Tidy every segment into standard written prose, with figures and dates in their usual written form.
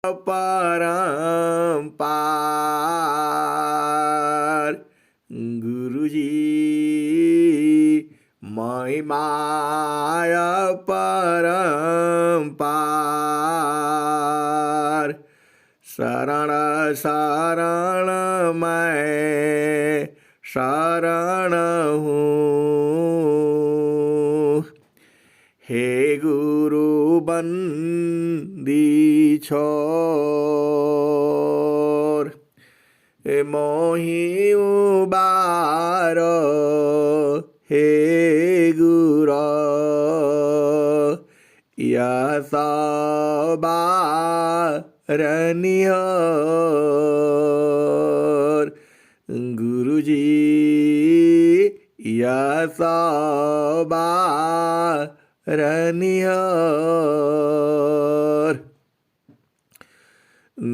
परम्पार गुरुजी महिमाय परम्पार शरण शरण मैं शरण हूँ हे गुरु बंदी छोर मोहि उबारो हे गुरु यसाबारनियर गुरुजी यसाबारनियर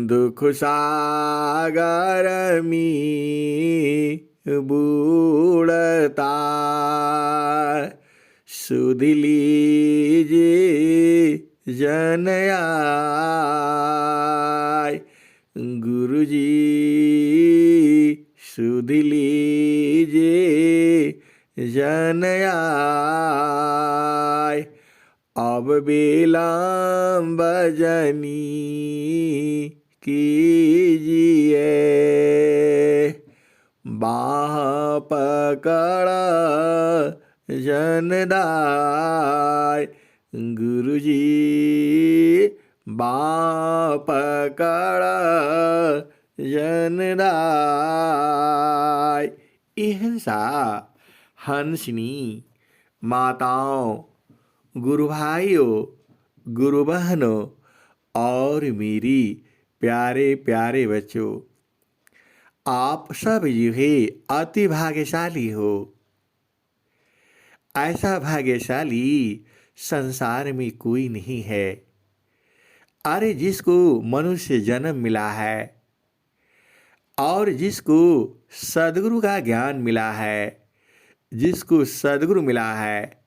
दुख सागर में बूढ़ता सुध लीजिए जनयाय गुरुजी सुध लीजिए जनयाय अब विलम्ब जनी कीजिए बाह पकड़ जनदाय गुरुजी बाह पकड़ जनदाय अहिंसा हंसनी माताओं गुरु भाइयों गुरु बहनों और मेरी प्यारे प्यारे बच्चों आप सब जो है अति भाग्यशाली हो। ऐसा भाग्यशाली संसार में कोई नहीं है। अरे जिसको मनुष्य जन्म मिला है और जिसको सद्गुरु का ज्ञान मिला है, जिसको सद्गुरु मिला है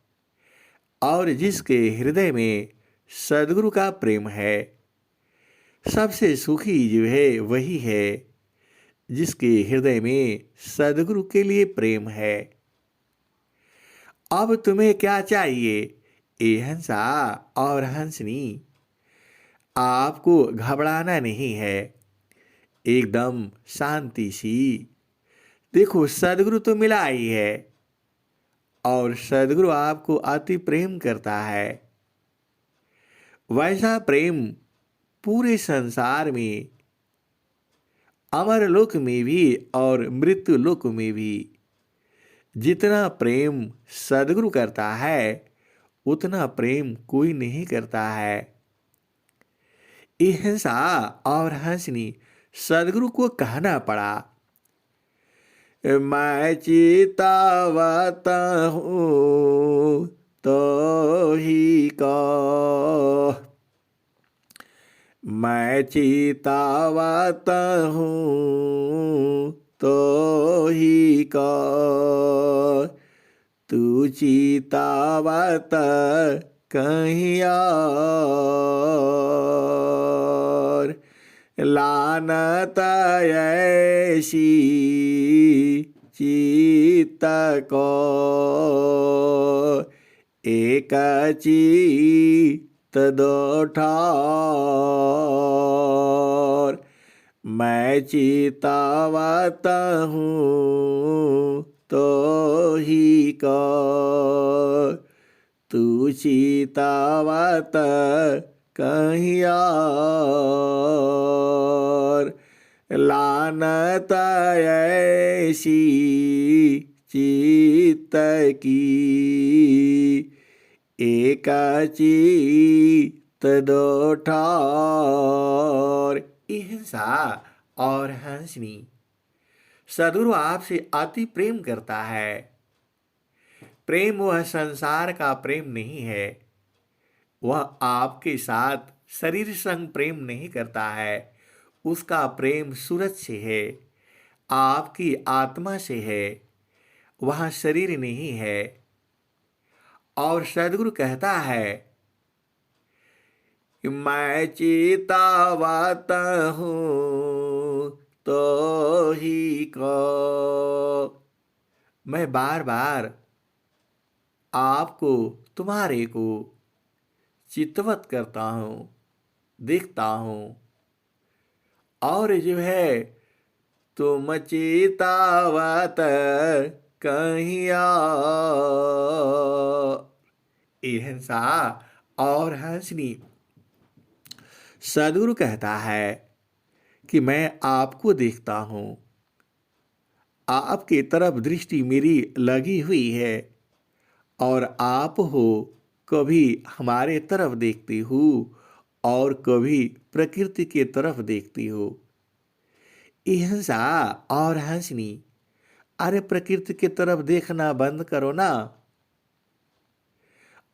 और जिसके हृदय में सद्गुरु का प्रेम है, सबसे सुखी जो है वही है जिसके हृदय में सद्गुरु के लिए प्रेम है। अब तुम्हें क्या चाहिए ए हंसा और हंसनी? आपको घबराना नहीं है, एकदम शांति सी। देखो सद्गुरु तो मिला ही है और सद्गुरु आपको अति प्रेम करता है। वैसा प्रेम पूरे संसार में, अमर लोक में भी और मृत्यु लोक में भी जितना प्रेम सद्गुरु करता है उतना प्रेम कोई नहीं करता है। अहिंसा और हंसनी सद्गुरु को कहना पड़ा, मैं चितावता हूँ तो ही को, मैं चितावता हूँ तो ही को, तू चितावत कहीं और, लानत ऐसी चित्त को एक चित्त दो ठार, मैं चितावत हूँ तो ही को, तू चितावत कहीं और, लानत ऐसी चित्त की एक चित्त दो ठार। अहिंसा और हंसनी सद्गुरु आपसे अति प्रेम करता है। प्रेम वह संसार का प्रेम नहीं है, वह आपके साथ शरीर संग प्रेम नहीं करता है। उसका प्रेम सूरज से है, आपकी आत्मा से है, वहाँ शरीर नहीं है। और सद्गुरु कहता है मैं चितावत हूँ तो ही को। मैं बार बार आपको, तुम्हारे को चितवत करता हूँ, देखता हूँ। और जो है तुम चितावत कहीं और। हिंसा और हंसनी। सदगुरु कहता है कि मैं आपको देखता हूँ, आपकी तरफ दृष्टि मेरी लगी हुई है, और आप हो कभी हमारे तरफ देखती हो और कभी प्रकृति के तरफ देखती हो। हिंसा और हंसनी। अरे प्रकृति की तरफ देखना बंद करो ना,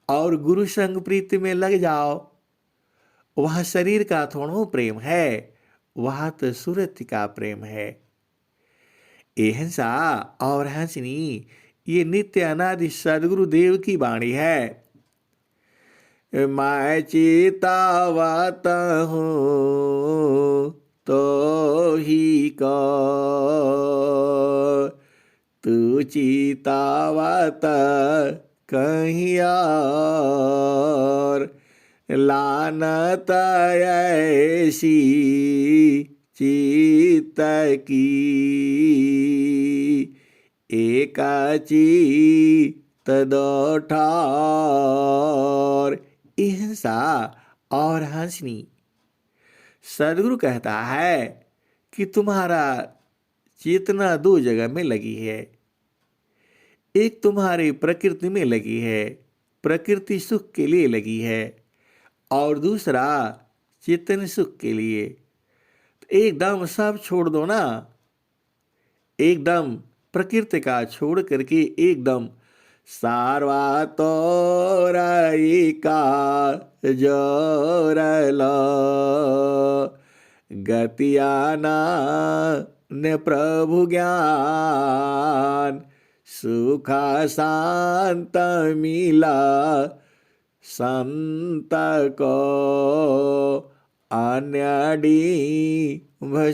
और गुरु संग प्रीति में लग जाओ। वह शरीर का थोड़ो प्रेम है, वह तो सूरत का प्रेम है। हिंसा और हंसनी ये नित्य अनादि सदगुरु देव की वाणी है। मैं चितावत हूँ तो ही को, तू चितावत कहीं और। लानत ऐसी चित्त की, एकाची दो ठार। हिंसा और हंसनी। सदगुरु कहता है कि तुम्हारा चेतना दो जगह में लगी है। एक तुम्हारी प्रकृति में लगी है, प्रकृति सुख के लिए लगी है, और दूसरा चेतन सुख के लिए। तो एकदम सब छोड़ दो ना, एकदम प्रकृति का छोड़ करके एकदम सार्वतोरयिका जोरल गतियाना ने प्रभु ज्ञान। सुख शांत मिला संत को, अन्यडी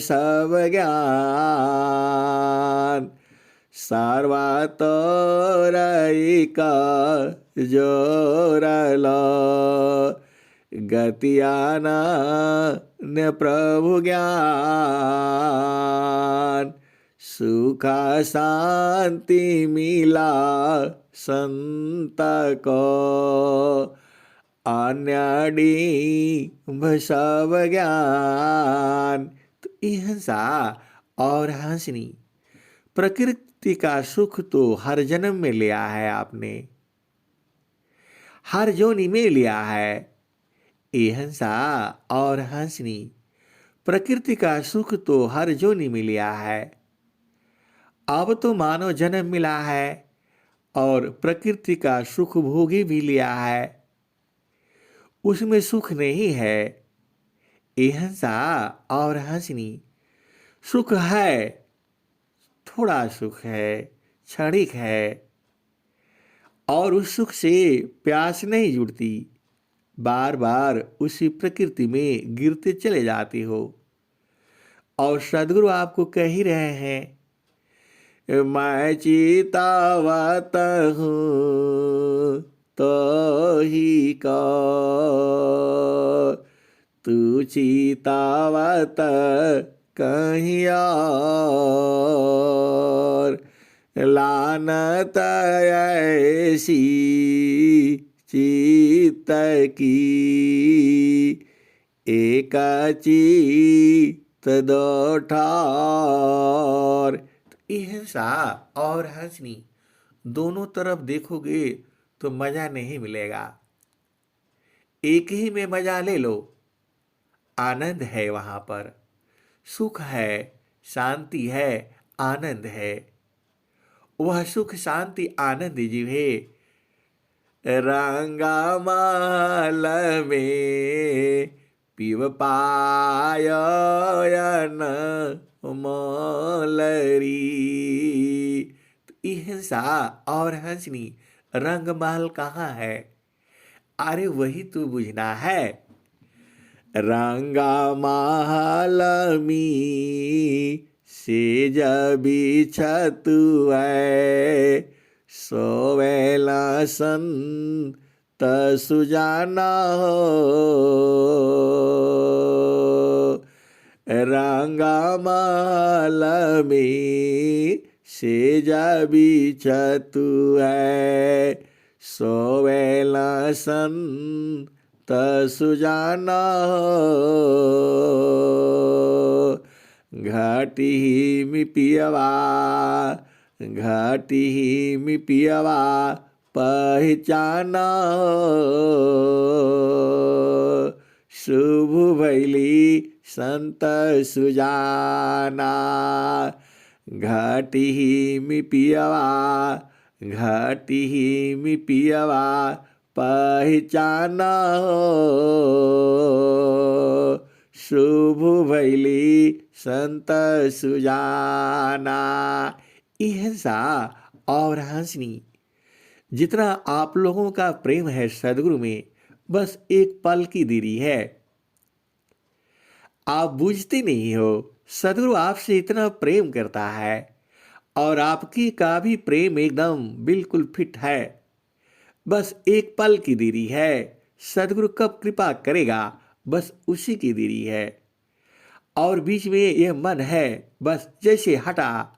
सब ज्ञान। सर्वतोरयिका जोरल गतियाना ने प्रभु ज्ञान। सुख शांति मिला संत को, अन्यडी सब ज्ञान। तो हिंसा और हंसनी। प्रकृति का सुख तो हर जन्म में लिया है आपने, हर जोनी में लिया है। हिंसा और हंसनी। प्रकृति का सुख तो हर जोनी में लिया है। अब तो मानव जन्म मिला है और प्रकृति का सुख भोगी भी लिया है, उसमें सुख नहीं है। हिंसा और हंसनी। सुख है, थोड़ा सुख है, क्षणिक है, और उस सुख से प्यास नहीं जुड़ती। बार बार उसी प्रकृति में गिरते चले जाते हो। और सदगुरु आपको कह ही रहे हैं, मैं चितावत हूँ तो ही को, तू चितावत कहीं और। लानत ऐसी चित्त की, एकाचित दो ठार। हिंसा और हंसनी दोनों तरफ देखोगे तो मजा नहीं मिलेगा। एक ही में मजा ले लो, आनंद है वहां पर, सुख है, शांति है, आनंद है। वह सुख शांति आनंद जिहे रंगमाल में पिव पायन मलरी। तो हिंसा और हंसनी रंगमहल कहाँ है? अरे वही तो बुझना है। रंगा महालमी सेज बिछतु है, सोवेला संत सुजाना हो। रंगा महालमी सेज बिछतु है, सोवेला संत सुजाना हो। घाटी में पियवा, घाटी में पियवा पहचाना हो। शुभ भैली संत सुजाना, घाटी में पियवा, घाटी में पियवा पहचाना हो। शुभ भैली संत सुजाना। इहसा और हंसनी, जितना आप लोगों का प्रेम है सदगुरु में, बस एक पल की देरी है। आप बूझते नहीं हो, सदगुरु आपसे इतना प्रेम करता है और आपकी का भी प्रेम एकदम बिल्कुल फिट है। बस एक पल की देरी है। सदगुरु कब कृपा करेगा, बस उसी की देरी है। और बीच में यह मन है, बस जैसे हटा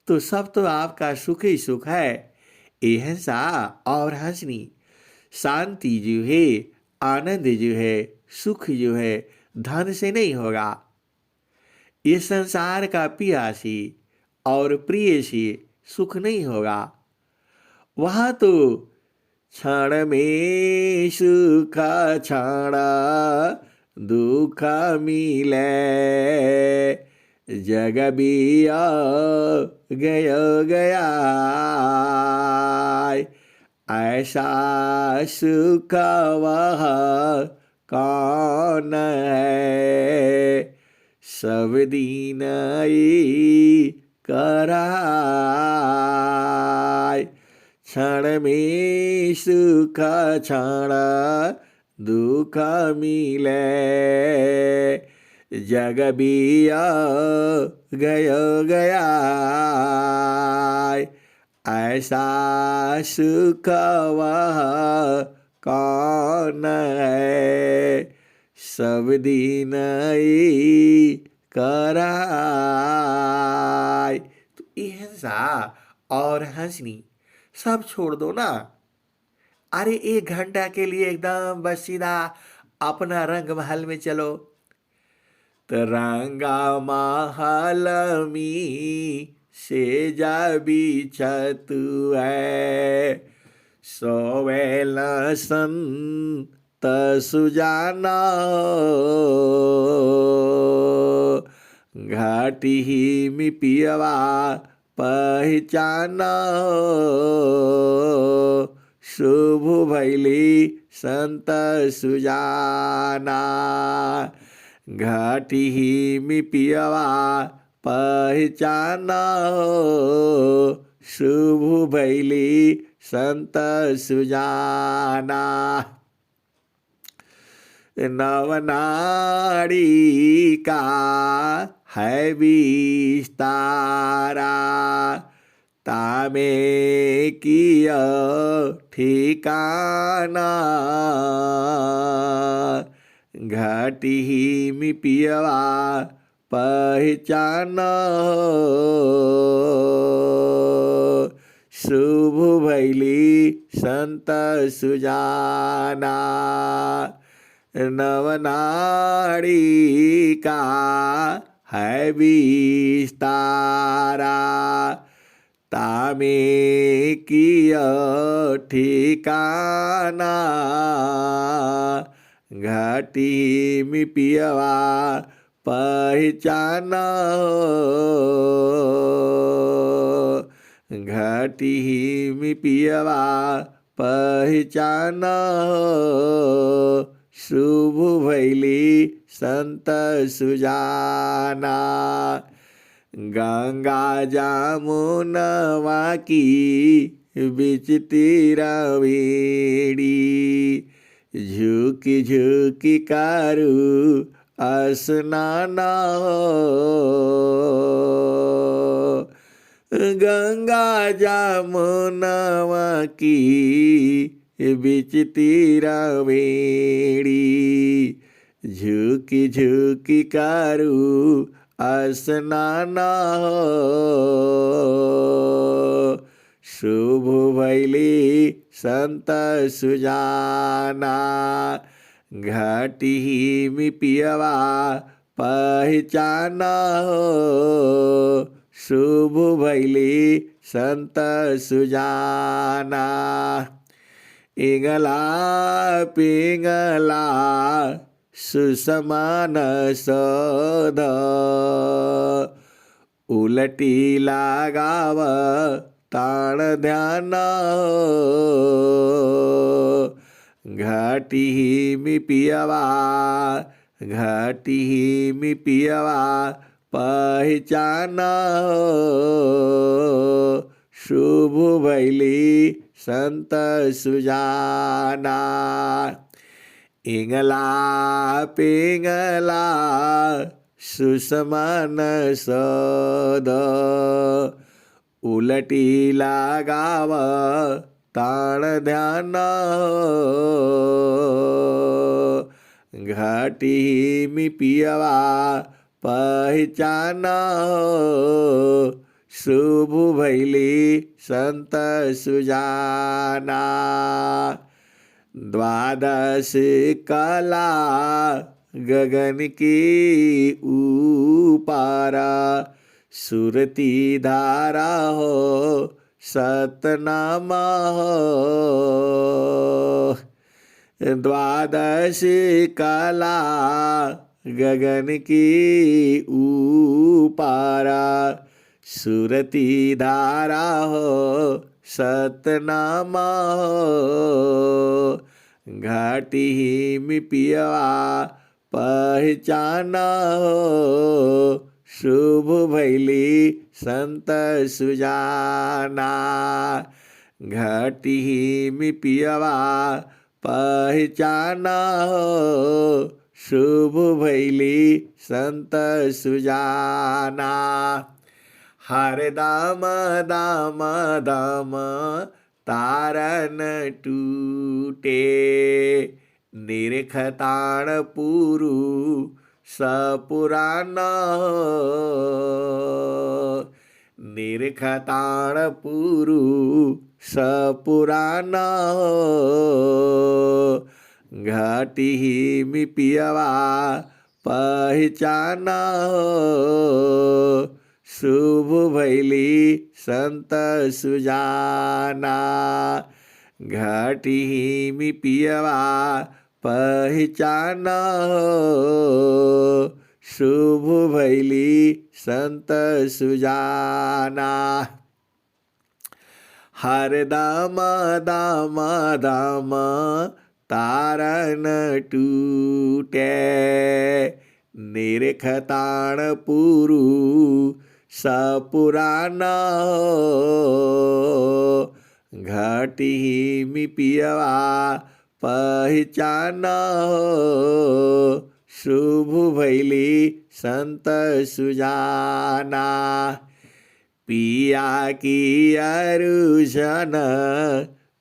तो सब तो आपका सुख ही सुख है। एहसा और हंसनी, शांति जो है, आनंद जो है, सुख जो है, धन से नहीं होगा। ये संसार का पियासी और प्रियसी सुख नहीं होगा। वहाँ तो क्षण में सुख क्षण दुख मिले, जग बिया गया ऐसा सुख वह कौन है, सब दिन ई कराय। क्षण में सुख क्षण दुख मिले, जग बिया गया ऐसा सुख वह कौन है, सब दिन ई कराय। तो हिंसा और हंसनी सब छोड़ दो ना। अरे 1 घंटा के लिए एकदम बस सीधा अपना रंग महल में चलो। तो रंगा महल में सेजा बिछतु है, सोवेला संत सुजाना हो। घाटी में पियवा पहचाना हो। शुभ भैली संत सुजाना, घाटी में पियवा पहचाना हो। शुभ भैली संत सुजाना। नवनाड़ी का है विस्तारा, तामे किया ठिकाना। घाटी में पियवा पहचाना हो। शुभ भैली संत सुजाना। नवनाड़ी का है विस्तारा, तामे किया ठिकाना। घाटी में पियवा पहचाना हो। घाटी में पियवा पहचाना हो। शुभ भैली संत सुजाना। गंगा जमुनवा की बिच तेरा वेड़ी, झुकी झुकी कारू स्नान हो, गंगा जमुनवा की बीच तीरा मेरी, झुकी झुकी कारू स्नान हो, शुभ भैली संत सुजाना, घाटी में पियवा पहचाना हो, शुभ भैली संत सुजाना। इंगला पिंगला सुसमान सद, उलटी लागाव ताण ध्यान हो, घाटी में पियवा घाटी में पियवा पहचान हो, शुभ भैली संत सुजाना। इंगला पिंगला सुसमान सद, उलटी लागाव ताण ध्यान हो, घाटी में पियवा पहचान हो, शुभ भैली संत सुजाना। द्वादश कला गगन की ऊपारा, सुरती धारा हो सतनामा हो, द्वादश कला गगन की ऊपारा, सुरती धारा हो सतनामा हो, घाटी में पियवा पहचाना हो, शुभ भैली संत सुजाना। घाटी में पियवा पहचाना हो, शुभ भैली संत सुजाना। हर दाम दाम दाम तारन टूटे, निरखताण पुरु सपुराण हो, निरखताण पुरु सपुराण हो, घाटी में पियवा पहचान हो, शुभ भैली संत सुजाना। घाटी में पियवा पहचान हो, शुभ भैली संत सुजाना। हर दाम दाम दाम तारन टूटे, निरखताण पुरु सपुराण हो, घाटी में पियवा पहचान हो, शुभ भैली संत सुजाना। पिया की अरुषन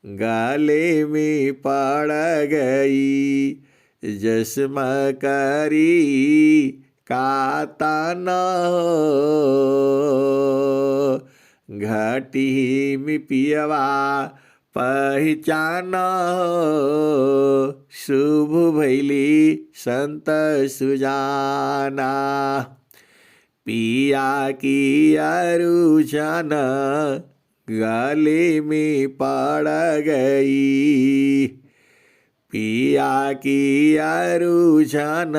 गले में पड़ गई, जस्म करी कातान हो, घाटी में पियवा पहचान हो, शुभ भैली संत सुजाना। पिया की अरुषन गले में पड़ गई, पिया की अरुषन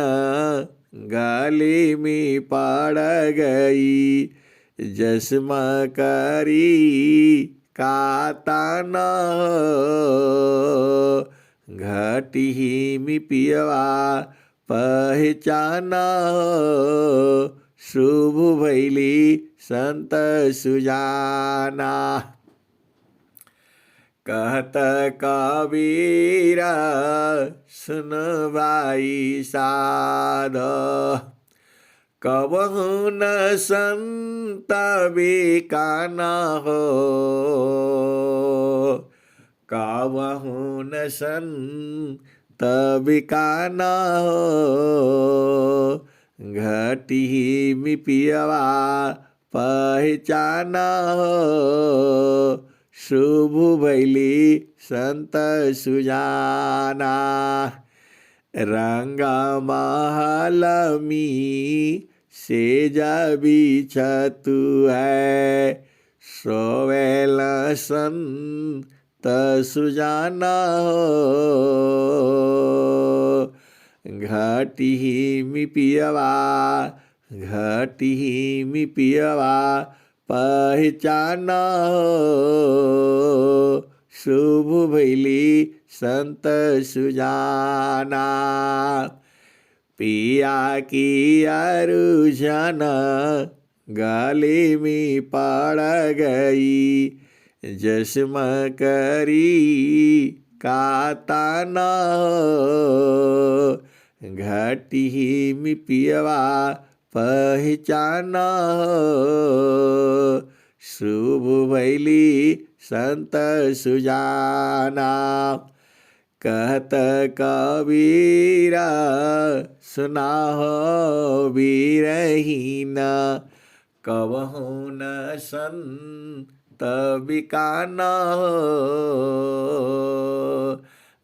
गले में पड़ गई, जस्म करी कातान हो, घाटी में पियवा पहचान हो, शुभ भैली संत सुजाना। कहत कबीर सुन भाई साध, कबहु न संत बिकाना हो, कबहु न संत बिकाना हो। घटी में पियवा पहचाना हो, शुभ भैली संत सुजाना। रंगा महल मी सेज बिछतु है, सोवेल संत सुजाना हो। घटी में पियवा, घटी में पियवा पहचाना हो, शुभ भैली संत सुजाना। पिया की अरुझन गले में पड़ गई, जश्म करी का ताना हो। घटी में पियवा पहचाना हो, शुभ भैली संत सुजाना। कहत कबीर सुना हो बीरहीन, कबहु न संत बिकाना हो।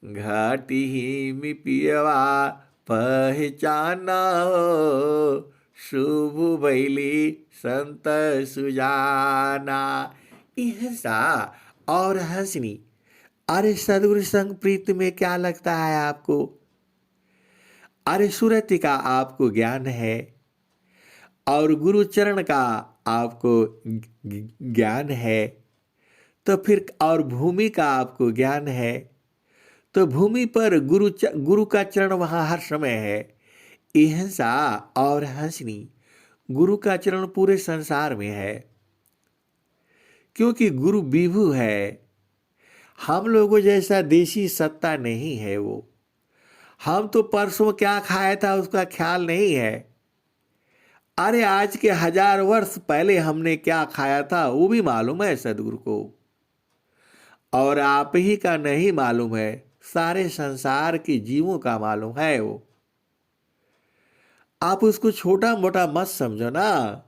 घाटी में पियवा पहचाना हो, शुभ भैली संत सुजाना। हिंसा और हंसनी। अरे सदगुरु संग प्रीत में क्या लगता है आपको? अरे सुरति का आपको ज्ञान है और गुरु चरण का आपको ज्ञान है, तो फिर और भूमि का आपको ज्ञान है, तो भूमि पर गुरु का चरण वहाँ हर समय है। हिंसा और हंसनी, गुरु का चरण पूरे संसार में है, क्योंकि गुरु विभु है। हम लोगों जैसा देशी सत्ता नहीं है वो। हम तो परसों क्या खाया था उसका ख्याल नहीं है। अरे आज के 1000 वर्ष पहले हमने क्या खाया था वो भी मालूम है सदगुरु को, और आप ही का नहीं मालूम है, सारे संसार के जीवों का मालूम है वो। आप उसको छोटा मोटा मत समझो ना,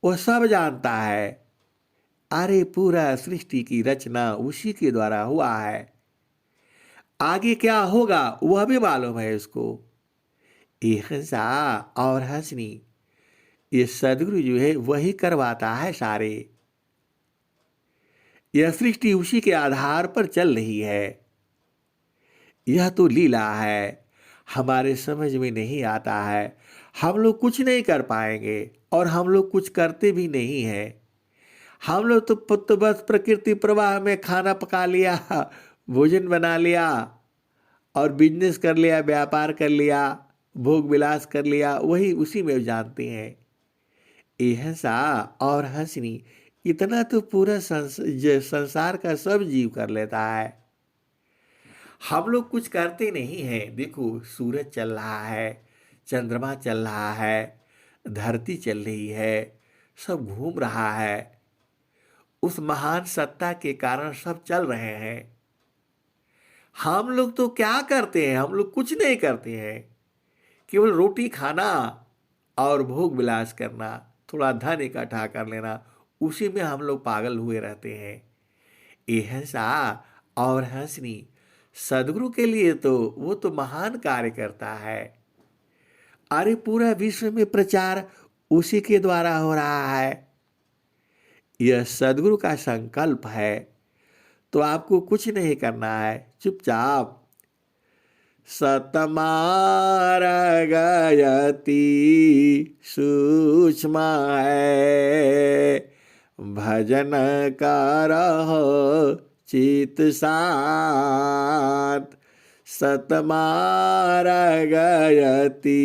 वो सब जानता है। अरे पूरा सृष्टि की रचना उसी के द्वारा हुआ है, आगे क्या होगा वह भी मालूम है उसको। ये हंसा और हंसनी, ये सदगुरु जो है वही करवाता है सारे। यह सृष्टि उसी के आधार पर चल रही है। यह तो लीला है, हमारे समझ में नहीं आता है। हम लोग कुछ नहीं कर पाएंगे और हम लोग कुछ करते भी नहीं हैं। हम लोग तो बस प्रकृति प्रवाह में खाना पका लिया, भोजन बना लिया और बिजनेस कर लिया, व्यापार कर लिया, भोग विलास कर लिया, वही उसी में जानते हैं। ये हंसा और हंसनी, इतना तो पूरा संसार का सब जीव कर लेता है। हम लोग कुछ करते नहीं हैं। देखो सूरज चल रहा है, चंद्रमा चल रहा है, धरती चल रही है, सब घूम रहा है। उस महान सत्ता के कारण सब चल रहे हैं। हम लोग तो क्या करते हैं? हम लोग कुछ नहीं करते हैं, केवल रोटी खाना और भोग विलास करना, थोड़ा धन इकट्ठा कर लेना, उसी में हम लोग पागल हुए रहते हैं। ये हंसा और हंसनी सदगुरु के लिए तो वो तो महान कार्य करता है। अरे पूरा विश्व में प्रचार उसी के द्वारा हो रहा है। यह सदगुरु का संकल्प है, तो आपको कुछ नहीं करना है, चुपचाप सतमार गयति सूक्ष्म है, भजन करहो चित शांत। सतमार गयति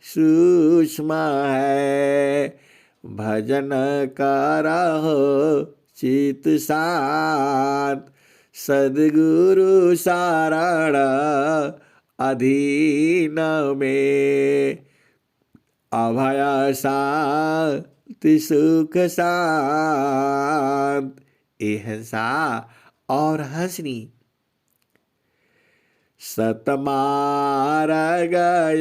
सूक्ष्म है, भजन करहो चित शांत। सद्गुरु शरण अधीन में, अभय शांति सुख शांत, अहिंसा और हंसनी। सतमार्ग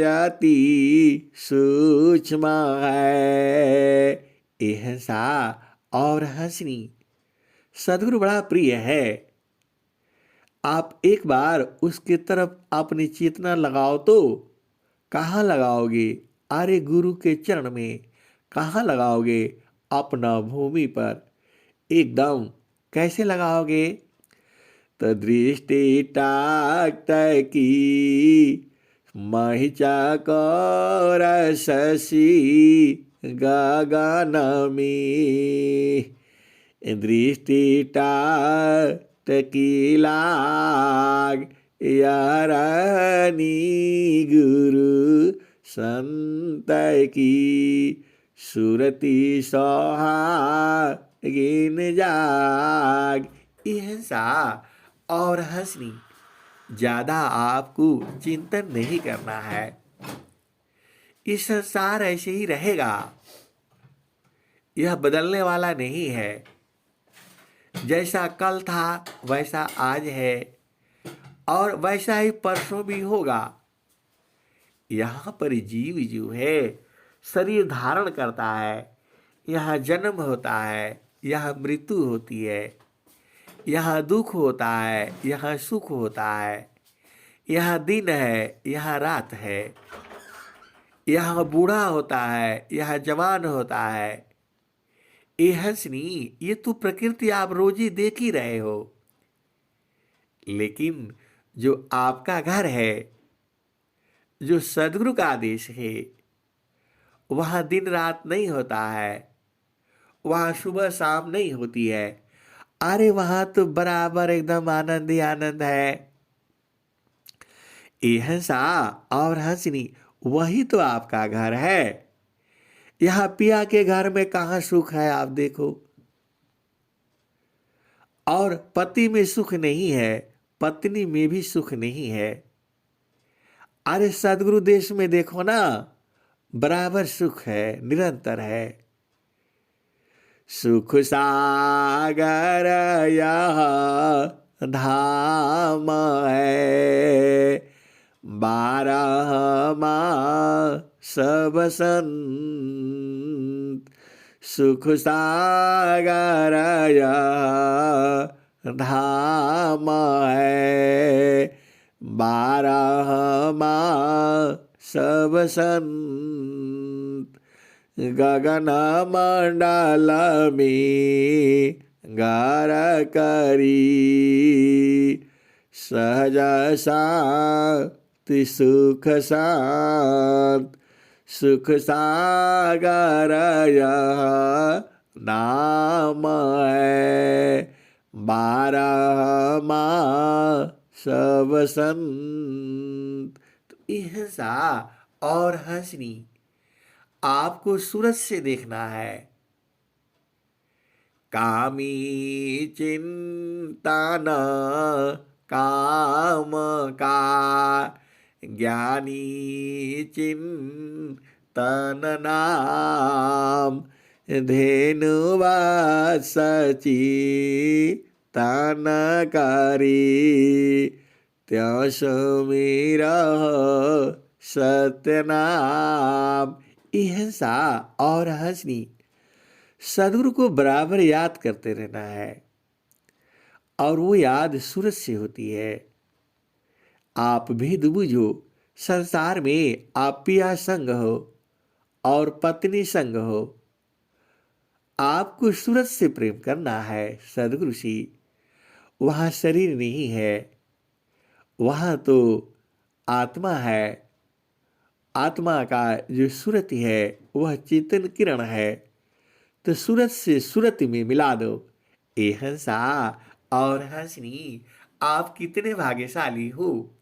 अति सूक्ष्म है, अहिंसा और हंसनी। सदगुरु बड़ा प्रिय है। आप एक बार उसके तरफ अपनी चेतना लगाओ तो कहाँ लगाओगे? अरे गुरु के चरण में। कहाँ लगाओगे? अपना भूमि पर। एकदम कैसे लगाओगे? तो दृष्टि टाक की महिचकर शशि गगन में, दृष्टि टाकी लाग यारानी गुरु संत की, सुरति सोहागिन जाग, अहिंसा और हंसनी। ज्यादा आपको चिंतन नहीं करना है। इस संसार ऐसे ही रहेगा, यह बदलने वाला नहीं है। जैसा कल था वैसा आज है और वैसा ही परसों भी होगा। यहाँ पर जीव जो है शरीर धारण करता है, यहाँ जन्म होता है, यहाँ मृत्यु होती है, यहाँ दुख होता है, यहाँ सुख होता है, यहाँ दिन है, यहाँ रात है, यहाँ बूढ़ा होता है, यहाँ जवान होता है। ये हंसनी, ये तो प्रकृति आप रोज ही देख ही रहे हो। लेकिन जो आपका घर है, जो सदगुरु का आदेश है, वहाँ दिन रात नहीं होता है, वहाँ सुबह शाम नहीं होती है। अरे वहाँ तो बराबर एकदम आनंद ही आनंद है। अहिंसा और हंसनी, वही तो आपका घर है। यहाँ पिया के घर में कहाँ सुख है आप देखो। और पति में सुख नहीं है, पत्नी में भी सुख नहीं है। अरे सदगुरु देश में देखो ना, बराबर सुख है, निरंतर है। सुख सागर यह धाम है, 12 मास बसंत। सुख सागर यह धाम है, 12 मास बसंत। गगन मंडल में घर करी, सहज शांति सुख शांत। सुख सागर यह नाम है, 12 मास बसंत। तो अहिंसा और हंसनी आपको सूरज से देखना है। कामी चिंता न काम का, ज्ञानी चिंतन नाम। धेनुवा सची तन करी, त्यों सुमिरा सत्यनाम। अहिंसा और हंसनी, सदगुरु को बराबर याद करते रहना है। और वो याद सूरज से होती है। आप भी बुझो, संसार में आप पिया संग हो और पत्नी संग हो। आपको सूरज से प्रेम करना है, सदगुरु से। वहाँ शरीर नहीं है, वहाँ तो आत्मा है। आत्मा का जो सूरत है वह चेतन किरण है। तो सूरज से सूरत में मिला दो। अहिंसा और हंसनी, आप कितने भाग्यशाली हो।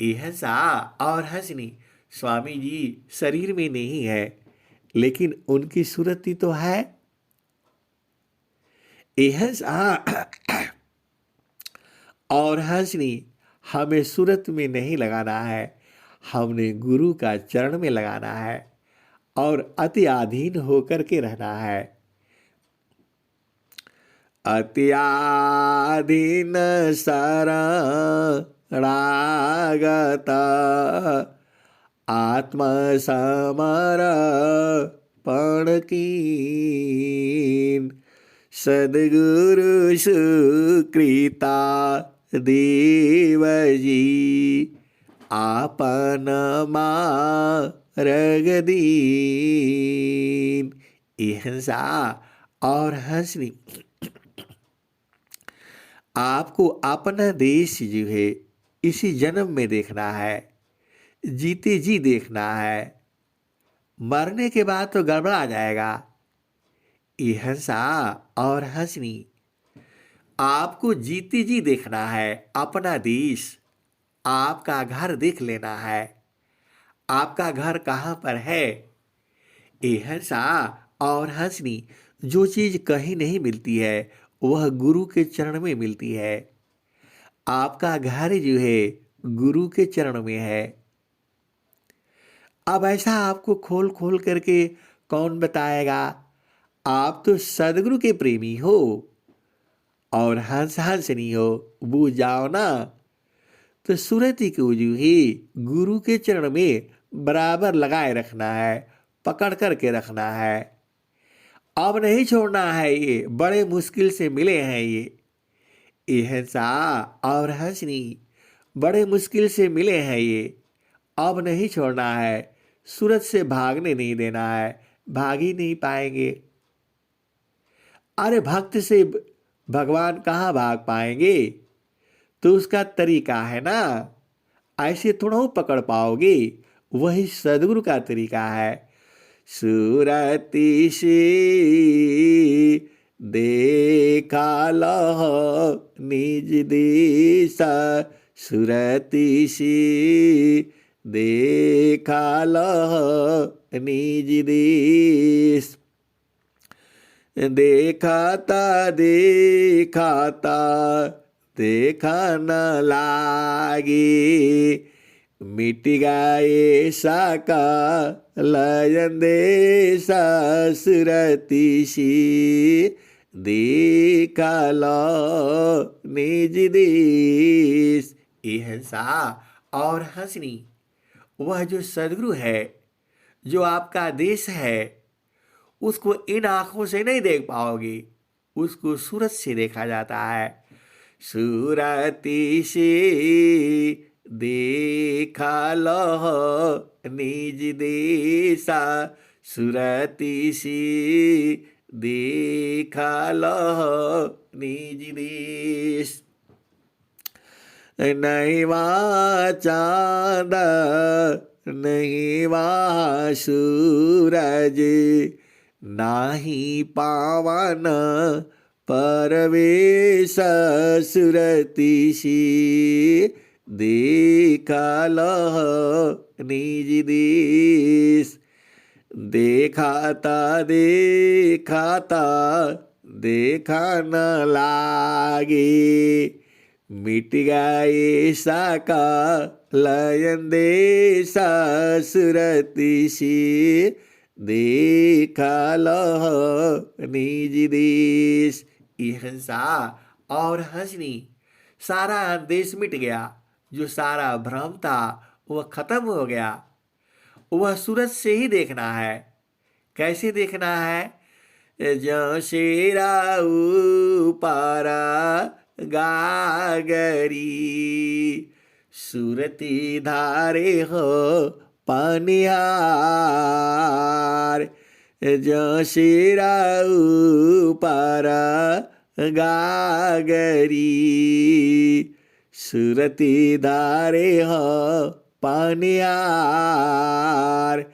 अहिंसा और हंसनी स्वामी जी शरीर में नहीं है, लेकिन उनकी सूरत ही तो है। अहिंसा और हंसनी हमें सूरत में नहीं लगाना है, हमने गुरु का चरण में लगाना है और अति अधीन होकर के रहना है। अति अधीन शरणागत आत्मसमर्पण कीन, सद्गुरु सुकृता देव जी आपन मार्ग दीन। हिंसा और हंसनी आपको अपना देश जो है इसी जन्म में देखना है, जीते जी देखना है, मरने के बाद तो गड़बड़ा जाएगा। ये हंसा और हंसनी आपको जीते जी देखना है, अपना देश, आपका घर देख लेना है। आपका घर कहाँ पर है? ये हंसा और हंसनी जो चीज कहीं नहीं मिलती है वह गुरु के चरण में मिलती है। आपका घर जो है गुरु के चरण में है। अब ऐसा आपको खोल खोल करके कौन बताएगा? आप तो सदगुरु के प्रेमी हो और हंस हंसनी हो, बूझ जाओ ना। तो सूरती को जो ही गुरु के चरण में बराबर लगाए रखना है, पकड़ करके रखना है। अब नहीं छोड़ना है। ये बड़े मुश्किल से मिले हैं। ये हंसा और हंसनी बड़े मुश्किल से मिले हैं। ये अब नहीं छोड़ना है। सूरत से भागने नहीं देना है, भाग ही नहीं पाएंगे। अरे भक्त से भगवान कहाँ भाग पाएंगे? तो उसका तरीका है ना, ऐसे थोड़ा पकड़ पाओगे। वही सदगुरु का तरीका है। सूरती से देखा लह निज दिशा, सूरती से देखा लह निज देश। देखाता देखाता देखा न लागे, मिट गए साका लयन देसा, सूरती सी देखा लो निज देश। ये हंसा और हंसनी वह जो सदगुरु है, जो आपका देश है, उसको इन आंखों से नहीं देख पाओगे, उसको सूरत से देखा जाता है। सूरती से देखा लह निज देसा, सूरती से देखा लह निज देश। नहीं वहाँ चाँद नहीं वहाँ सूरज, नाही पावन परवेश, सूरती सी देखा लह निज देश। देखाता देखाता देखा न लागे, मिट गए साका लयन देसा, सूरती सी देखा लह निज देश। ये हंसा और हंसनी सारा देश मिट गया। जो सारा भ्रम था वह खत्म हो गया। वह सूरत से ही देखना है। कैसे देखना है? जो शेरा पारा गागरी, सूरती धारे हो पनिहार। जो शेरा पारा गागरी, सूरती धारे हो पनिहार।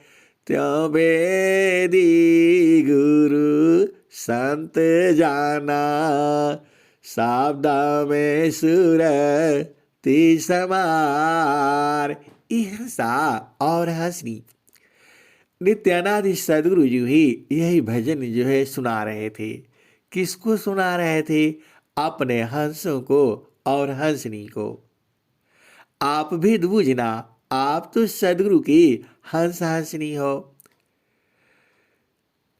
त्यों बेदी गुरु संत जाना, सावधा में सूरती समार। हंसा और हंसनी नित्यानादि सदगुरु जी ही यही भजन जो है सुना रहे थे। किसको सुना रहे थे? अपने हंसों को और हंसनी को। आप भेद बूझना, आप तो सदगुरु की हंस हंसनी हो।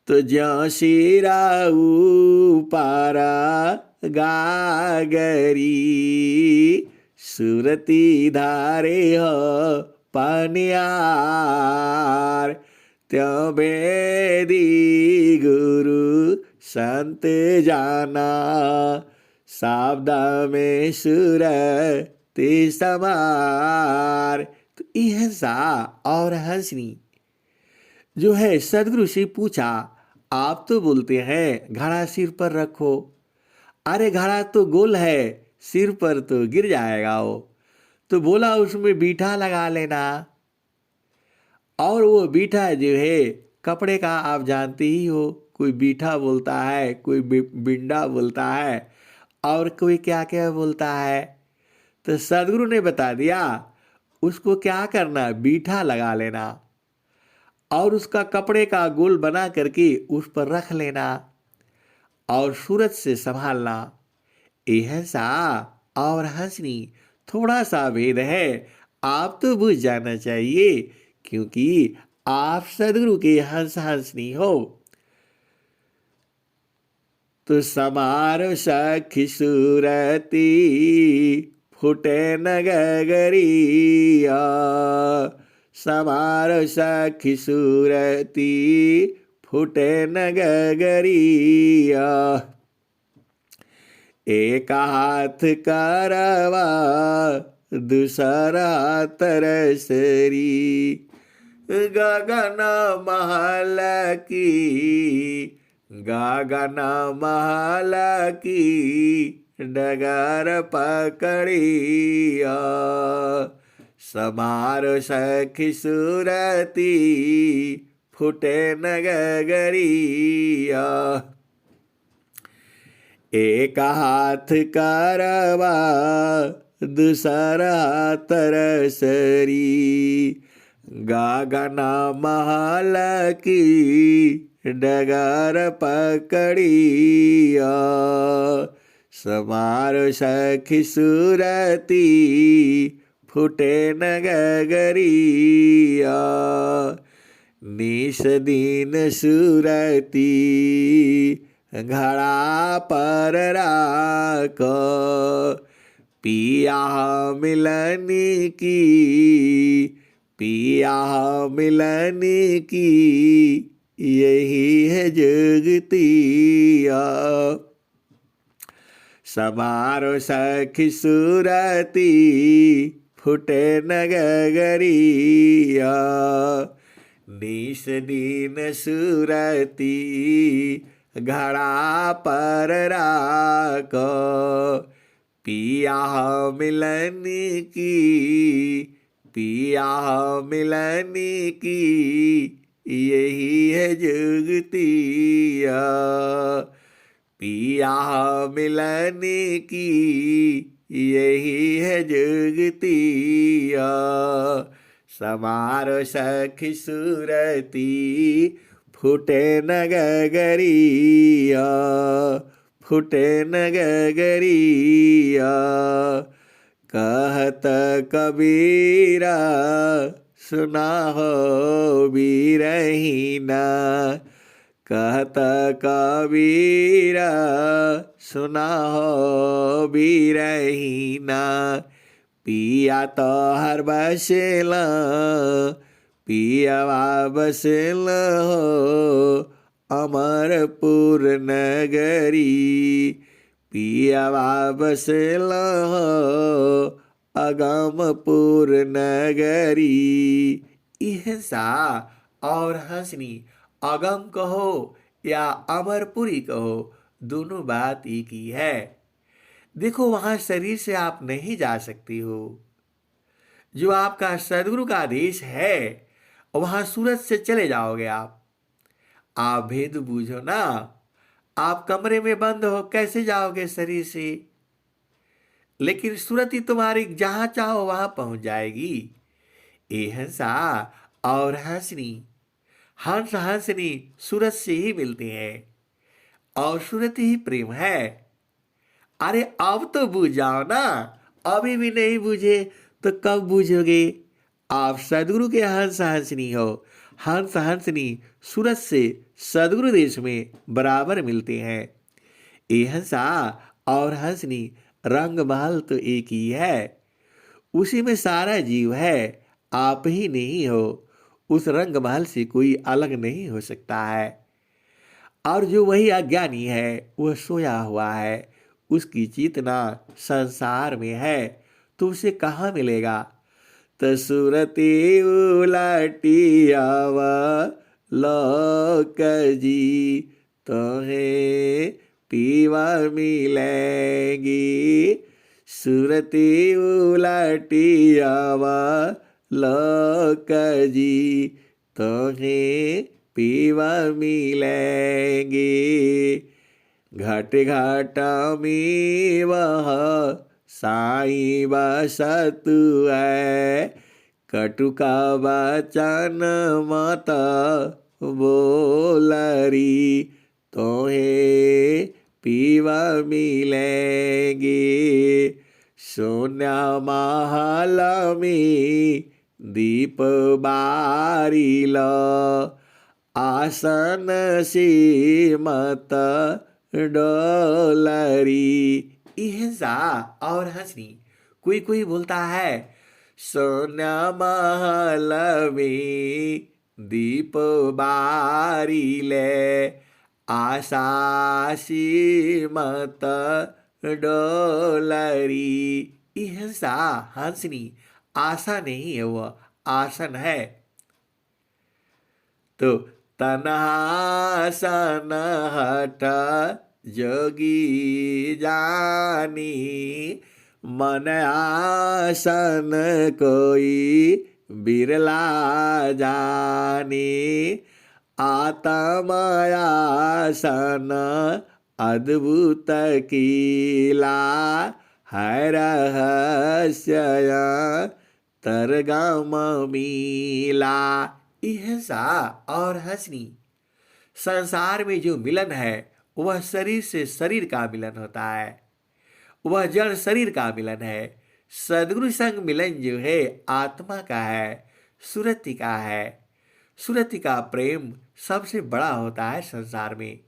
तो ज्यों शिराऊ पारा गागरी, सुरती धारे हो पनियार। त्यों बेदी गुरु संत जाना, सावदा में सुरति समार। तो यह सा और हंसनी जो है सदगुरु से पूछा, आप तो बोलते हैं घड़ा सिर पर रखो, अरे घड़ा तो गोल है, सिर पर तो गिर जाएगा वो। तो बोला उसमें बीठा लगा लेना। और वो बीठा जो है कपड़े का आप जानते ही हो, कोई बीठा बोलता है, कोई बिंडा बोलता है, और कोई क्या क्या बोलता है। तो सदगुरु ने बता दिया उसको क्या करना, बीठा लगा लेना और उसका कपड़े का गोल बना करके उस पर रख लेना और सूरज से संभालना। यह सा और हंसनी थोड़ा सा भेद है, आप तो बुझ जाना चाहिए, क्योंकि आप सदगुरु के हंस हंसनी हो। तो समारो सखी सूरती, फुटे नगरिया। समारो सखी सूरती, फुटे नगरिया। एक हाथ करवा, दूसरा तरसरी। गगन महल की, गगन महल की, डगर पकड़िया। समारो सखी सूरती, फुटे नगरिया। एक हाथ करवा, दूसरा तरसरी। गगन महल की, डगर पकड़िया। समारो सखी सूरती, फुटे नगरिया। निस दिन सूरती, घड़ा पर राखो। पिया मिलनी की, पिया मिलनी की, यही है जुगतिया। समारो सखी सूरती, फुटे नगरिया। निस दिन सूरती, घड़ा पर राखो। पिया मिलनी की, पिया मिलनी की, यही है जुगतिया। पिया मिलनी की, यही है जुगतिया। समारो सखी सूरती, फुटे नगरिया। फुटे नगरिया। कहत कबीरा, सुना हो बीरहीना। कहत कबीरा, सुना हो बीरहीना। पिया तो हर बसेला, पियावा बसेल हो अमरपुर नगरी। पियावा बसेल हो अगमपुर नगरी। यह सा और हंसनी, अगम कहो या अमरपुरी कहो, दोनों बात एक ही है। देखो वहां शरीर से आप नहीं जा सकती हो, जो आपका सदगुरु का आदेश है वहां सूरज से चले जाओगे आप भेद बूझो ना। आप कमरे में बंद हो कैसे जाओगे शरीर से, लेकिन सूरत ही तुम्हारी जहां चाहो वहां पहुंच जाएगी। ये हंसा और हंसनी, हंस हंसनी सूरत से ही मिलते हैं और सूरत ही प्रेम है। अरे अब तो बूझ जाओ ना, अभी भी नहीं बूझे तो कब बूझोगे? आप सदगुरु के हंस हंसनी हो। हंस हंसनी सूरत से सदगुरु देश में बराबर मिलते हैं। ये हंसा और हंसनी रंग महल तो एक ही है, उसी में सारा जीव है, आप ही नहीं हो। उस रंग महल से कोई अलग नहीं हो सकता है। और जो वही अज्ञानी है वह सोया हुआ है, उसकी चेतना संसार में है, तो उसे कहाँ मिलेगा? तसुरती उलाटी आवा लोक जी, तुम्हें पीवा मिलेगी। सुरती उलाटी आवा लोक जी, तुम्हें पीवा मिलेंगे। घाट घाट में वह साईं बसतु है, कटुका वचन मत बोलरी, तोहे पीवा मिलेंगे। सोना महल में दीप बारिल, आसन से मत डोलरी। इहसा और हंसनी कोई कोई बोलता है, सोना महल में दीप बारिले, आशा से मत डोलरी। इहसा हंसनी आशा नहीं है, वह आसन है। तो तनहासन हट जोगी जानी, मन आसन कोई बिरला जानी। आत्मयासन अद्भुत कीला, है रहस्य तरगम मीला। इहसा और हंसनी संसार में जो मिलन है वह शरीर से शरीर का मिलन होता है, वह जड़ शरीर का मिलन है। सदगुरु संग मिलन जो है आत्मा का है, सुरति का है। सुरति का प्रेम सबसे बड़ा होता है संसार में।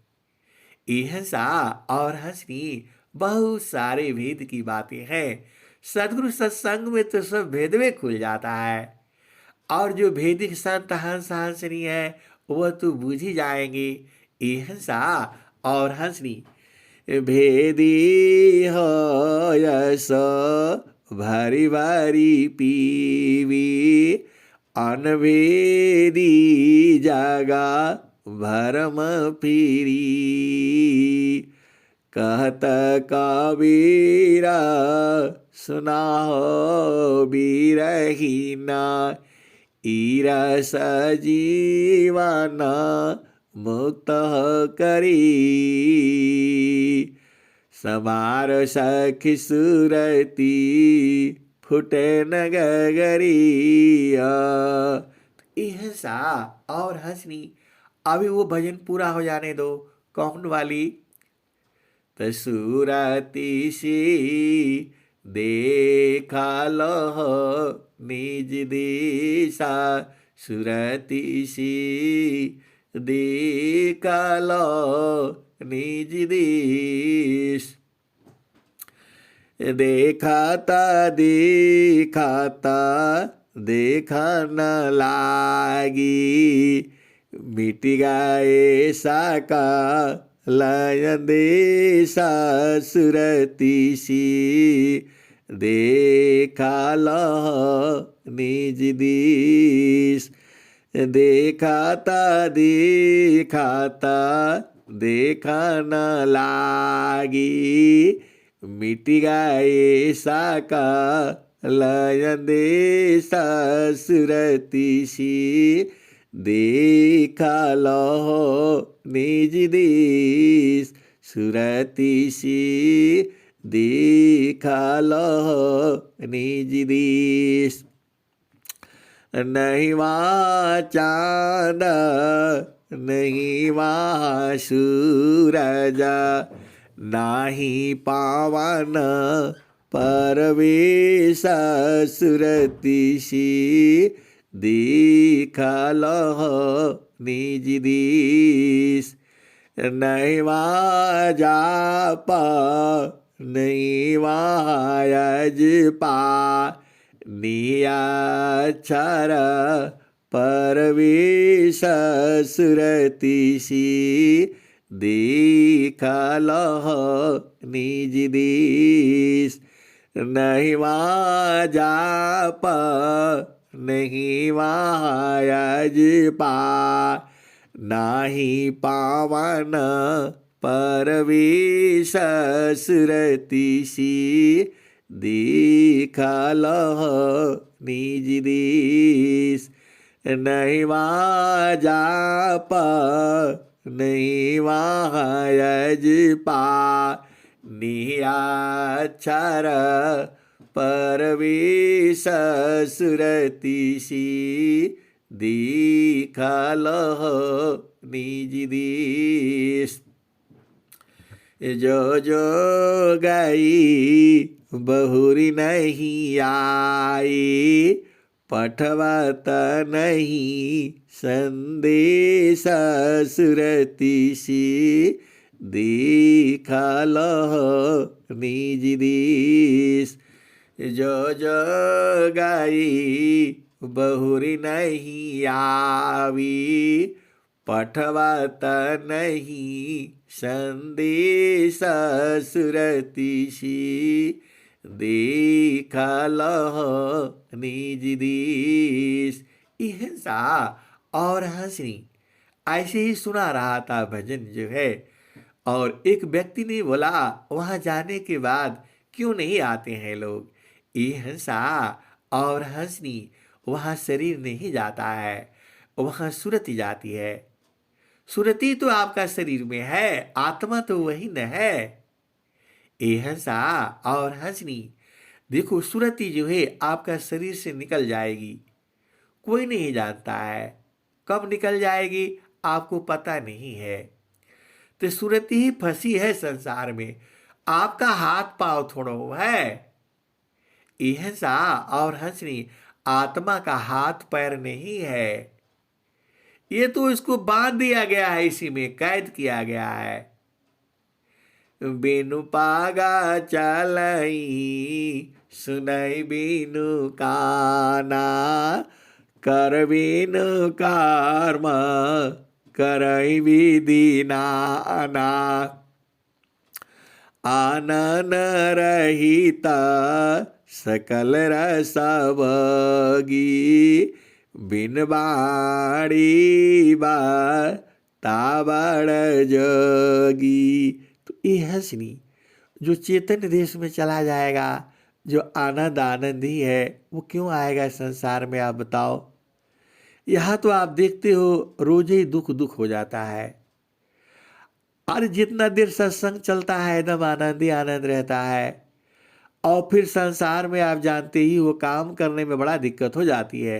इहसा और हंसनी बहुत सारे भेद की बातें हैं। सदगुरु सत्संग में तो सब भेद में खुल जाता है। और जो भेदिक संत हंस हंसनी है वह तो बूझ ही जाएंगे। इहसा और हंसनी भेदी हो यस भारी भारी पीवी, अनभेदी जागा भरम फिरी। कहत कबीरा सुना हो बीरहीना, ईरस जीवन मुक्त करी। समार सखी सुरती फुटे नगरिया। इहसा और हंसनी अभी वो भजन पूरा हो जाने दो। कौन वाली? तसुरती सी देखा लो निज दिशा, सुरती सी देखा लो निज दिश। देखाता देखाता देखा न लागी, मिट गए साका लय देशा, सुरती सी देखा लह निज दिश। देखाता देखाता देखा न लागी, मिट गए साका लय देशा, सुरती सी देखा लहो निज देश, सुरती सी देखा लहो निज देश। नहीं वहाँ चाँद नहीं वहाँ सूरज, नाही पावन परवेश सुरतिशी दिखलह निज दिस नहीं जाप नहीं वायज पा नियाक्षर परवेश सुरतिशी दिखलह निज दिस नहीं जाप नहीं वायज पा नाही पावन परवेश सुरतिशी दिखलह निज दिस नहीं जाप नहीं वायज पा नियाक्षर परवेश सुरतिशी दिखलह निज दिस जो जो गई बहुरी नहीं आई पठवत नहीं संदेश सुरतिशी दिखलह निज दिस जो जो गई बहुरी नहीं आवी पठवत नहीं संदेश सुरतिशी दिखलह निज दिस। इहसा और हंसनी ऐसे ही सुना रहा था भजन जो है। और एक व्यक्ति ने बोला वहाँ जाने के बाद क्यों नहीं आते हैं लोग। इहसा और हंसनी वहाँ शरीर नहीं जाता है, वहाँ सुरति जाती है। सुरति तो आपका शरीर में है, आत्मा तो वही न है। एहसा और हंसनी देखो, सुरति जो है आपका शरीर से निकल जाएगी, कोई नहीं जानता है कब निकल जाएगी, आपको पता नहीं है। तो सुरति ही फंसी है संसार में, आपका हाथ पांव थोड़ो है। एहसा और हंसनी आत्मा का हाथ पैर नहीं है, ये तो इसको बांध दिया गया है, इसी में कैद किया गया है। बिनु पागा चलई सुनई बिनु काना कर बिनु कर्म करई विधि नाना आनन रहित सकल रस भगी बिन बाड़ी बा ताबड़ जोगी। तो ये हंसनी जो चेतन देश में चला जाएगा, जो आनंद आनंद ही है, वो क्यों आएगा संसार में, आप बताओ। यहाँ तो आप देखते हो रोज ही दुख दुख हो जाता है। और जितना देर सत्संग चलता है एकदम आनंद ही आनंद रहता है। और फिर संसार में आप जानते ही वो काम करने में बड़ा दिक्कत हो जाती है।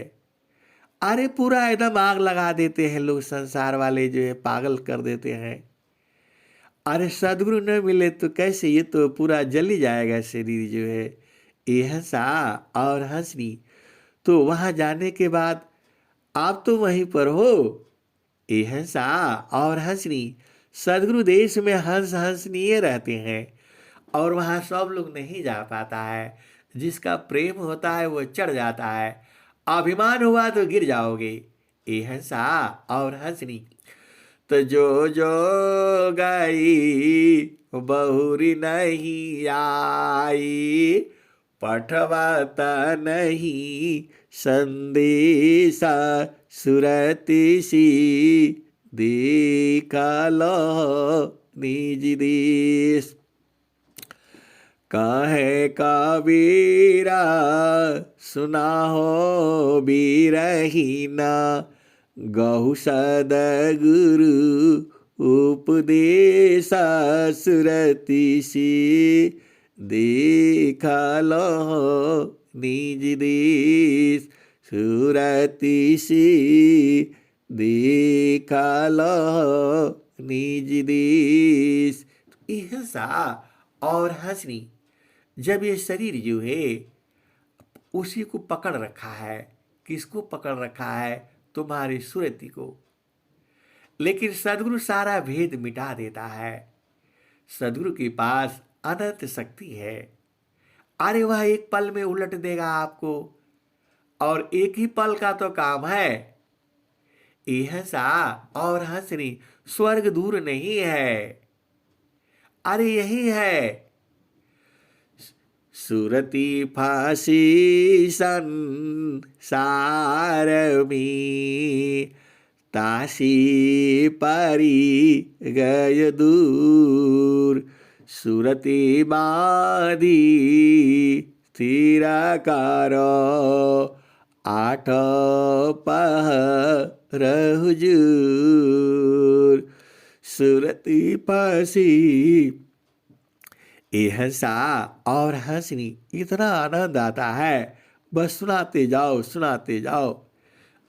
अरे पूरा एकदम आग लगा देते हैं लोग, संसार वाले जो है पागल कर देते हैं। अरे सदगुरु न मिले तो कैसे, ये तो पूरा जल ही जाएगा शरीर जो है। एहसा और हंसनी तो वहाँ जाने के बाद आप तो वहीं पर हो। एहसा और हंसनी सदगुरु देश में हंस हंसनीय रहते हैं, और वहाँ सब लोग नहीं जा पाता है। जिसका प्रेम होता है वो चढ़ जाता है, अभिमान हुआ तो गिर जाओगे। एहसा और हंसनी तो जो जो गई बहुरी नहीं आई पठवत नहीं संदेशा सुरतिशी दिखलह निज दिस। कहे कबीरा सुना हो बीरहीना गहु सदगुरु उपदेश सुरतिशी दिखलह निज दिस सुरतिशी दिखलह निज दिस। हिंसा और हंसनी, जब ये शरीर जो है उसी को पकड़ रखा है। किसको पकड़ रखा है? तुम्हारी सुरति को। लेकिन सदगुरु सारा भेद मिटा देता है। सदगुरु के पास अनंत शक्ति है। अरे वह एक पल में उलट देगा आपको, और एक ही पल का तो काम है। हिंसा और हंसनी स्वर्ग दूर नहीं है, अरे यही है। सुरती फांसी संसार में, तासी परी गय दूर। सुरती बाधी स्थिर करो, आठ पहर हुजूर। सुरती फांसी। हिंसा और हंसनी इतना आनंद आता है, बस सुनाते जाओ सुनाते जाओ।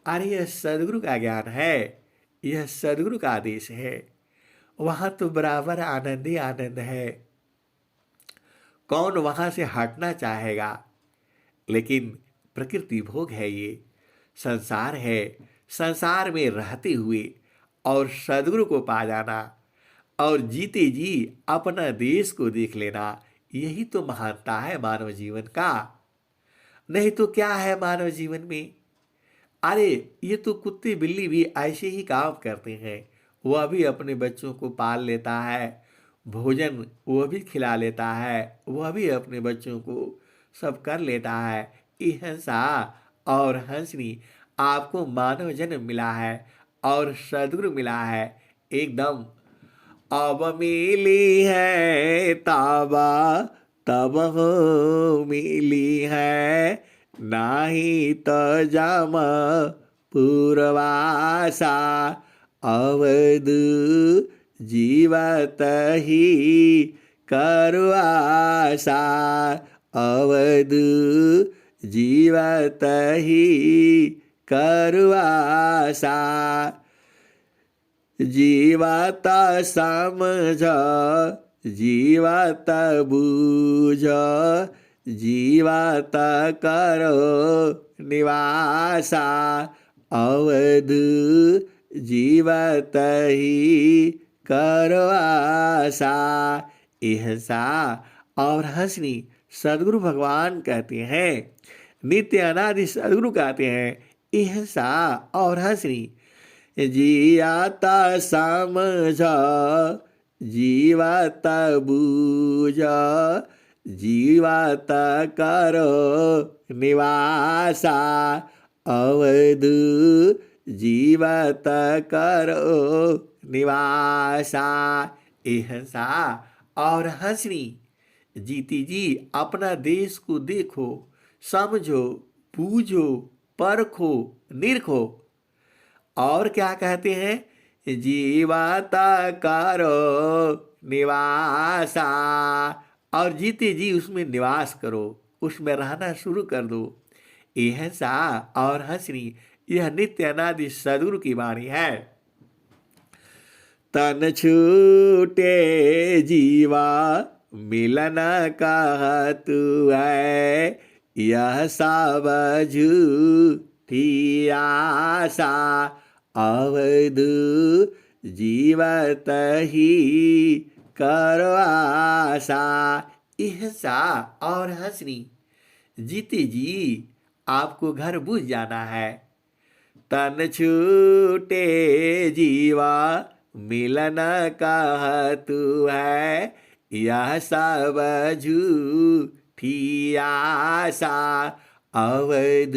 अरे यह सदगुरु का ज्ञान है, यह सदगुरु का आदेश है। वहां तो बराबर आनंद ही आनंद है। कौन वहां से हटना चाहेगा? लेकिन प्रकृति भोग है, ये संसार है। संसार में रहते हुए और सदगुरु को पा जाना और जीते जी अपना देश को देख लेना, यही तो महानता है मानव जीवन का। नहीं तो क्या है मानव जीवन में? अरे ये तो कुत्ते बिल्ली भी ऐसे ही काम करते हैं। वह भी अपने बच्चों को पाल लेता है, भोजन वह भी खिला लेता है, वह भी अपने बच्चों को सब कर लेता है। हिंसा और हंसनी आपको मानव जन्म मिला है और सदगुरु मिला है एकदम। अब मिली है ताबा तब हो मिली है, नाही तो जम पूर्वासा। अवध जीवत ही करवासा, अवध जीवत ही करवासा। जीवत समझ जीवत बूझ, जीवत करो निवासा। अवध जीवत ही करवासा। हिंसा और हंसनी सदगुरु भगवान कहते हैं, नित्य अनादि सदगुरु कहते हैं। हिंसा और हंसनी जियाता समझ जीवत बूझ, जीवत करो निवासा। अवध जीवत करो निवासा। हिंसा और हंसनी जीती जी अपना देश को देखो, समझो, बूझो, परखो, निरखो। और क्या कहते हैं? जीवाता करो निवासा। और जीते जी उसमें निवास करो, उसमें रहना शुरू कर दो। हिंसा और हंसनी यह नित्य अनादि सदगुरु की वाणी है। तन छूटे जीवा मिलन कहतु है, यह सब झूठी आशा। अवध जीवत ही करवासा। हिंसा और हंसनी जीते जी आपको घर बुझ जाना है। तन छूटे जीवा मिलन कहतु है, यह सब झूठी आशा। अवध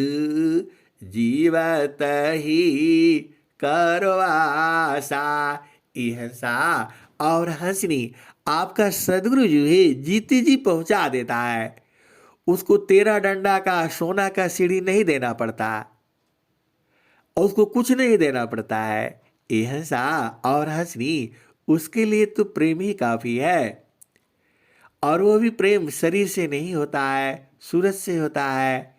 जीवत ही करवासा। हिंसा और हंसनी आपका सदगुरु जो है जीते जी पहुंचा देता है। उसको 13 डंडा का सोना का सीढ़ी नहीं देना पड़ता, उसको कुछ नहीं देना पड़ता है। हिंसा और हंसनी उसके लिए तो प्रेम ही काफी है। और वो भी प्रेम शरीर से नहीं होता है, सूरज से होता है।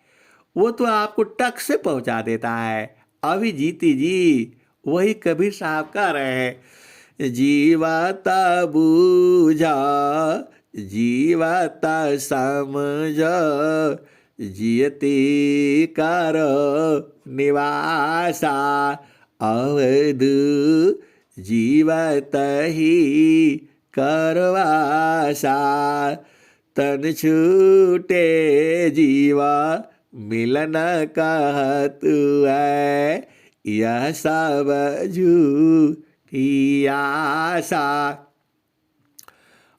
वो तो आपको टक से पहुंचा देता है। अभी जीती जी वही कबीर साहब कह रहे हैं, जीवाता बूझा जीवाता समझ जियते कर निवासा अवध जीवत ही करवासा तन छूटे जीवा मिलन कहत है यह सब झूठी आशा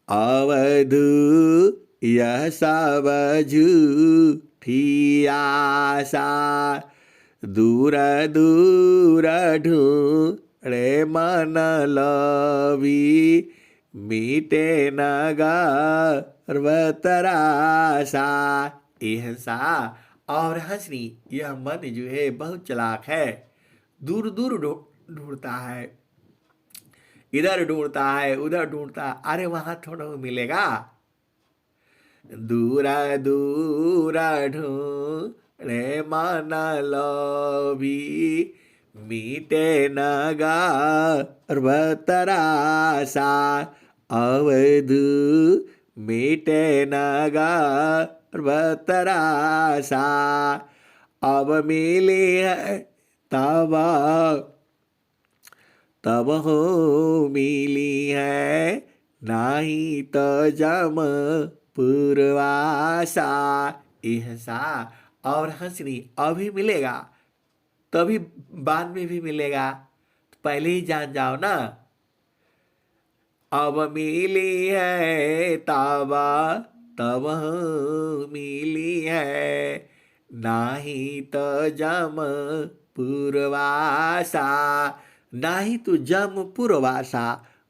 अवधू यह सब झूठी आशा दूर दूर ढूंढे मन लवी मीटे न गर्व तरासा। हिंसा और हंसनी यह मन जो है बहुत चालाक है, दूर दूर ढूंढता है, इधर ढूंढता है उधर ढूंढता, अरे वहां थोड़ा मिलेगा। दूर दूर ढूंढे मन लोभी मीटे न गर्व तरासा अवधू मीटे न गर्व तरासा अब मिली है तब हो मिली है नहीं तो जम पूर्वासा। हिंसा और हंसनी अभी मिलेगा तभी बाद में भी मिलेगा, तो पहले ही जान जाओ ना। अब मिली है तब हो मिली है नहीं तो जम पूर्वासा। नहीं तो जम पूर्वासा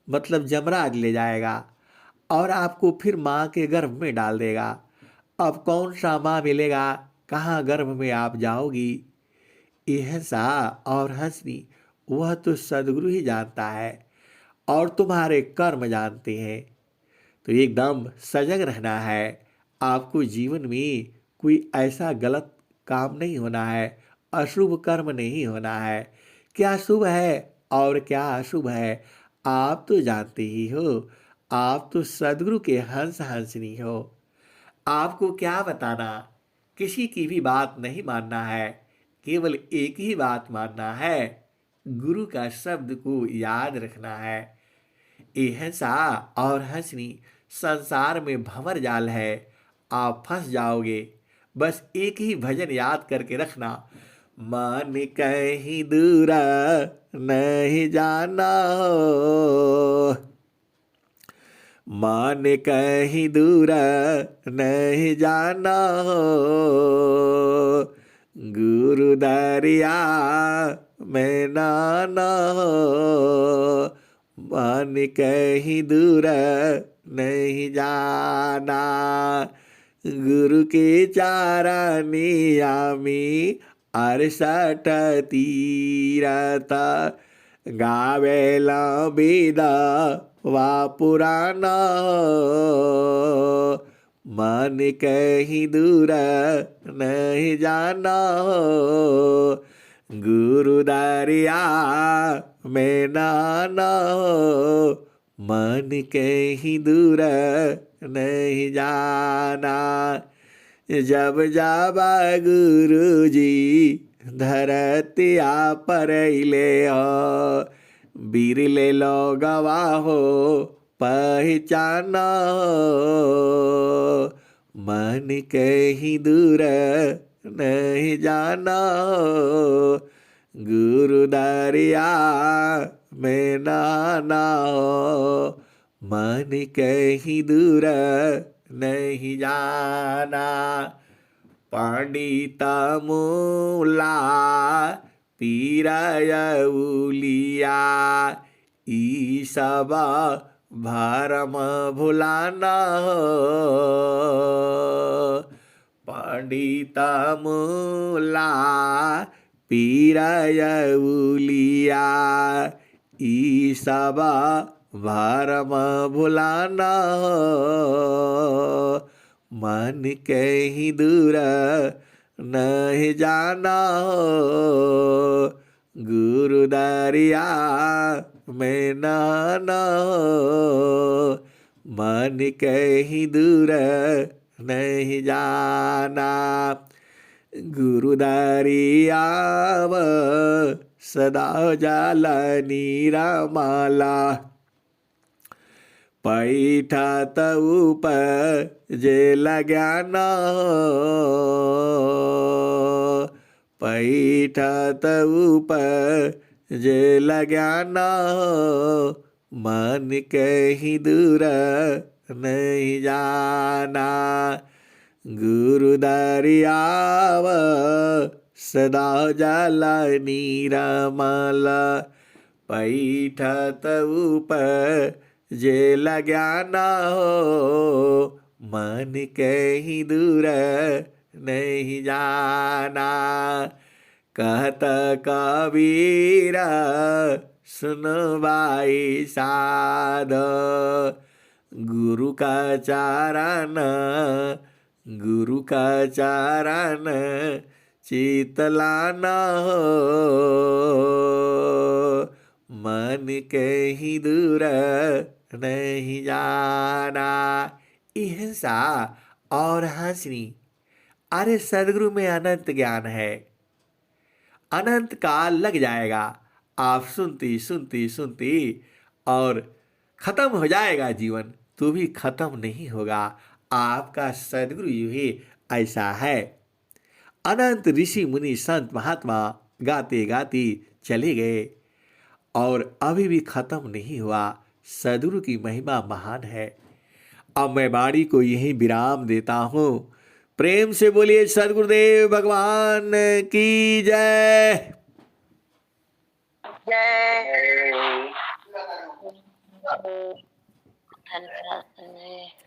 मतलब जमराज ले जाएगा और आपको फिर माँ के गर्भ में डाल देगा। अब कौन सा माँ मिलेगा, कहाँ गर्भ में आप जाओगी। हिंसा और हंसनी वह तो सद्गुरु ही जानता है और तुम्हारे कर्म जानते हैं। तो एकदम सजग रहना है। आपको जीवन में कोई ऐसा गलत काम नहीं होना है, अशुभ कर्म नहीं होना है। क्या शुभ है और क्या अशुभ है आप तो जानते ही हो। आप तो सद्गुरु के हंस हंसनी हो। आपको क्या बताना, किसी की भी बात नहीं मानना है, केवल एक ही बात मानना है, गुरु का शब्द को याद रखना है। हिंसा और हंसनी संसार में भंवर जाल है, आप फंस जाओगे। बस एक ही भजन याद करके रखना, मन कहीं दूरा नहीं जाना हो, मन कहीं दूरा नहीं जाना हो, गुरु दरिया में नाना हो, मन कहीं दूर नहीं जाना। गुरु के चारनिया में 68 तीरथ गावेला बेदा वा पुराना हो, मन कहीं दूर नहीं जाना हो, गुरु दरिया में नाना हो, मन कहीं दूर नहीं जाना। जब जाबा गुरु जी धरतिया पर ले हो, बिरले लो गवाहो पहचाना हो, मन कहीं दूर नहीं जाना हो, गुरु दरिया में नाना हो, मन कहीं दूर नहीं जाना। पंडित मूला पीराय उलिया ई सब भरम भुलाना हो, पंडित मूला पीराय उलिया ई सब भरम भुलाना हो, मन कहीं दूर नहीं जाना हो, गुरु दरिया में नहाना हो, मन कहीं दूर नहीं जाना। गुरु दरियाव सदा जाला नीरा माला, पैठत ऊपर जे ज्ञान हो, पैठत ऊपर जे ज्ञान हो, मन कहीं दूर नहीं जाना। गुरु दरियाव सदा जाला नीरा माला, पैठत ऊपर जे ज्ञान हो, मन कहीं दूर नहीं जाना। कहत कबीर सुनो भाई साध, गुरु का चरण, गुरु का चरण चितलाना हो, मन कहीं दूर नहीं जाना। हिंसा और हंसनी, अरे सदगुरु में अनंत ज्ञान है, अनंत काल लग जाएगा। आप सुनती सुनती सुनती और खत्म हो जाएगा जीवन, तो भी खत्म नहीं होगा। आपका सदगुरु यू ही ऐसा है। अनंत ऋषि मुनि संत महात्मा गाते गाते चले गए और अभी भी खत्म नहीं हुआ। सदगुरु की महिमा महान है। अब मैं वाणी को यही विराम देता हूँ। प्रेम से बोलिए सदगुरुदेव भगवान की जय। जय। धन्यवाद।